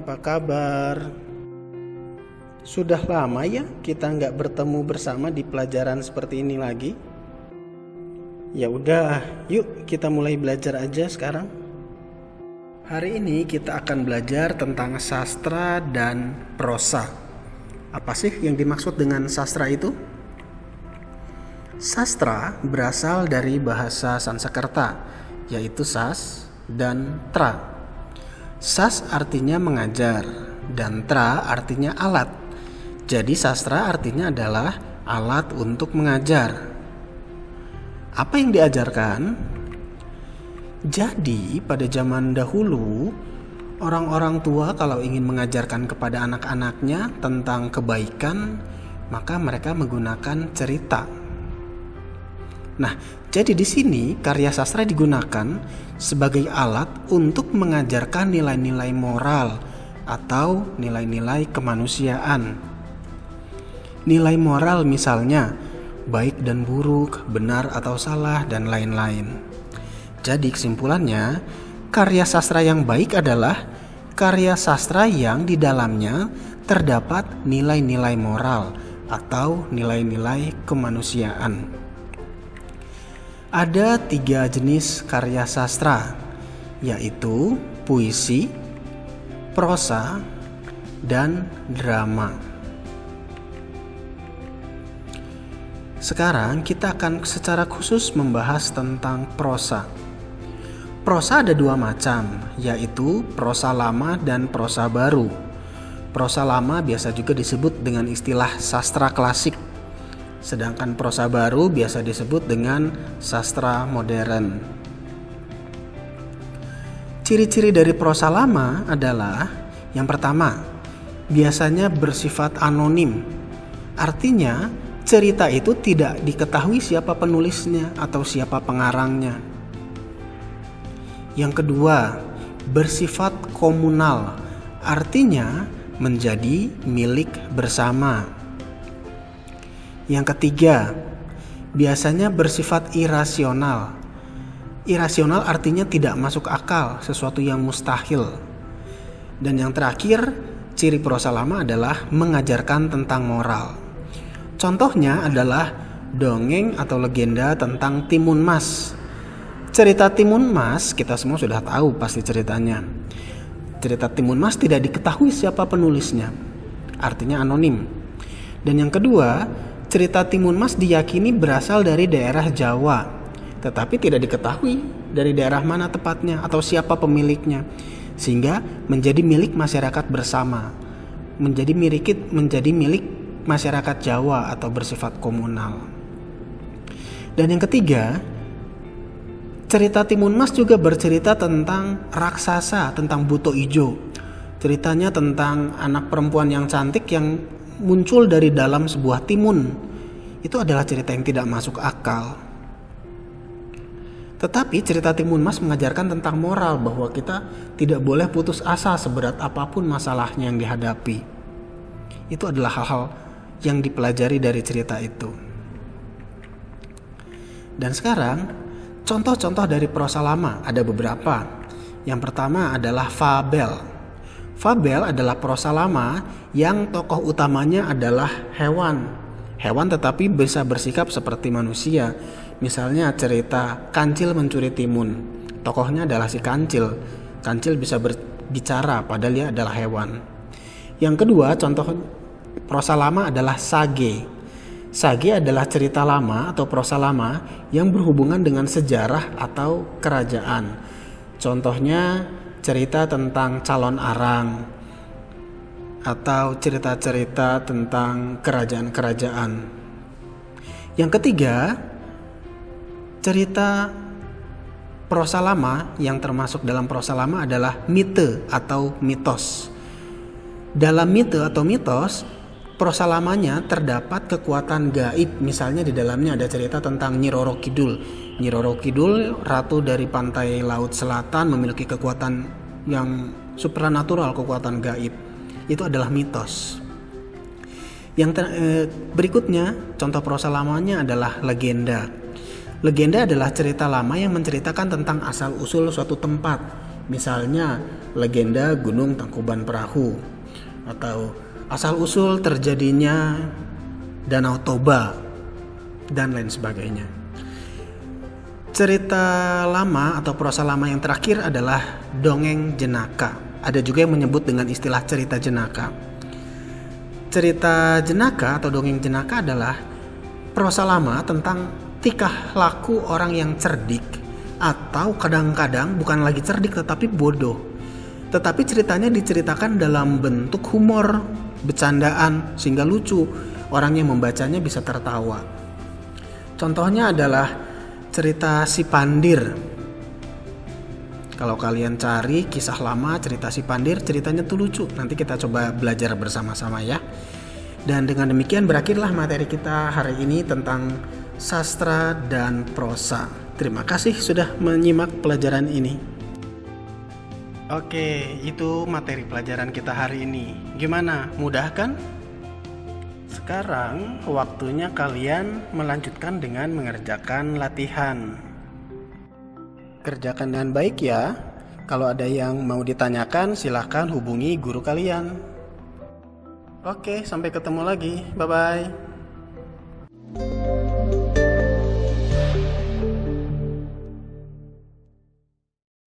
apa kabar? Sudah lama ya kita nggak bertemu bersama di pelajaran seperti ini lagi. Ya udah, yuk kita mulai belajar aja sekarang. Hari ini kita akan belajar tentang sastra dan prosa. Apa sih yang dimaksud dengan sastra itu? Sastra berasal dari bahasa Sanskerta, yaitu sas dan tra. Sas artinya mengajar dan tra artinya alat. Jadi sastra artinya adalah alat untuk mengajar. Apa yang diajarkan? Jadi pada zaman dahulu, orang-orang tua kalau ingin mengajarkan kepada anak-anaknya tentang kebaikan, maka mereka menggunakan cerita. Nah, jadi di sini karya sastra digunakan sebagai alat untuk mengajarkan nilai-nilai moral atau nilai-nilai kemanusiaan. Nilai moral misalnya baik dan buruk, benar atau salah, dan lain-lain. Jadi kesimpulannya, karya sastra yang baik adalah karya sastra yang di dalamnya terdapat nilai-nilai moral atau nilai-nilai kemanusiaan. Ada 3 jenis karya sastra, yaitu puisi, prosa, dan drama. Sekarang kita akan secara khusus membahas tentang prosa. Prosa ada 2 macam, yaitu prosa lama dan prosa baru. Prosa lama biasa juga disebut dengan istilah sastra klasik. Sedangkan prosa baru biasa disebut dengan sastra modern. Ciri-ciri dari prosa lama adalah yang pertama, biasanya bersifat anonim. Artinya, cerita itu tidak diketahui siapa penulisnya atau siapa pengarangnya. Yang kedua, bersifat komunal. Artinya, menjadi milik bersama. Yang ketiga, biasanya bersifat irasional. Irasional artinya tidak masuk akal, sesuatu yang mustahil. Dan yang terakhir, ciri prosa lama adalah mengajarkan tentang moral. Contohnya adalah dongeng atau legenda tentang Timun Mas. Cerita Timun Mas kita semua sudah tahu pasti ceritanya. Cerita Timun Mas tidak diketahui siapa penulisnya, artinya anonim. Dan yang kedua, cerita Timun Mas diyakini berasal dari daerah Jawa, tetapi tidak diketahui dari daerah mana tepatnya atau siapa pemiliknya, sehingga menjadi milik masyarakat bersama, menjadi milik masyarakat Jawa atau bersifat komunal. Dan yang ketiga, cerita Timun Mas juga bercerita tentang raksasa, tentang buto ijo. Ceritanya tentang anak perempuan yang cantik yang muncul dari dalam sebuah timun. Itu adalah cerita yang tidak masuk akal. Tetapi cerita Timun Mas mengajarkan tentang moral, bahwa kita tidak boleh putus asa seberat apapun masalahnya yang dihadapi. Itu adalah hal-hal yang dipelajari dari cerita itu. Dan sekarang, contoh-contoh dari prosa lama ada beberapa. Yang pertama adalah fabel. Fabel adalah prosa lama yang tokoh utamanya adalah hewan. Hewan tetapi bisa bersikap seperti manusia. Misalnya cerita Kancil Mencuri Timun. Tokohnya adalah si Kancil. Kancil bisa berbicara padahal dia adalah hewan. Yang kedua, contoh prosa lama adalah sage. Sage adalah cerita lama atau prosa lama yang berhubungan dengan sejarah atau kerajaan. Contohnya cerita tentang calon arang atau cerita-cerita tentang kerajaan-kerajaan. Yang ketiga, cerita prosa lama yang termasuk dalam prosa lama adalah mite atau mitos. Dalam mite atau mitos, prosa lamanya terdapat kekuatan gaib. Misalnya di dalamnya ada cerita tentang Nyi Roro Kidul. Nyi Roro Kidul, ratu dari pantai laut selatan, memiliki kekuatan yang supranatural, kekuatan gaib. Itu adalah mitos. Yang berikutnya, contoh prosa lamanya adalah legenda. Legenda adalah cerita lama yang menceritakan tentang asal-usul suatu tempat. Misalnya legenda Gunung Tangkuban Perahu, atau asal-usul terjadinya Danau Toba, dan lain sebagainya. Cerita lama atau prosa lama yang terakhir adalah dongeng jenaka. Ada juga yang menyebut dengan istilah cerita jenaka. Cerita jenaka atau dongeng jenaka adalah prosa lama tentang tingkah laku orang yang cerdik, atau kadang-kadang bukan lagi cerdik tetapi bodoh. Tetapi ceritanya diceritakan dalam bentuk humor, bercandaan, sehingga lucu. Orang yang membacanya bisa tertawa. Contohnya adalah cerita Si Pandir. Kalau kalian cari kisah lama cerita Si Pandir, ceritanya tuh lucu. Nanti kita coba belajar bersama-sama ya. Dan dengan demikian berakhirlah materi kita hari ini tentang sastra dan prosa. Terima kasih sudah menyimak pelajaran ini. Oke, itu materi pelajaran kita hari ini. Gimana? Mudah kan? Sekarang waktunya kalian melanjutkan dengan mengerjakan latihan. Kerjakan dengan baik ya. Kalau ada yang mau ditanyakan, silahkan hubungi guru kalian. Oke, sampai ketemu lagi. Bye-bye.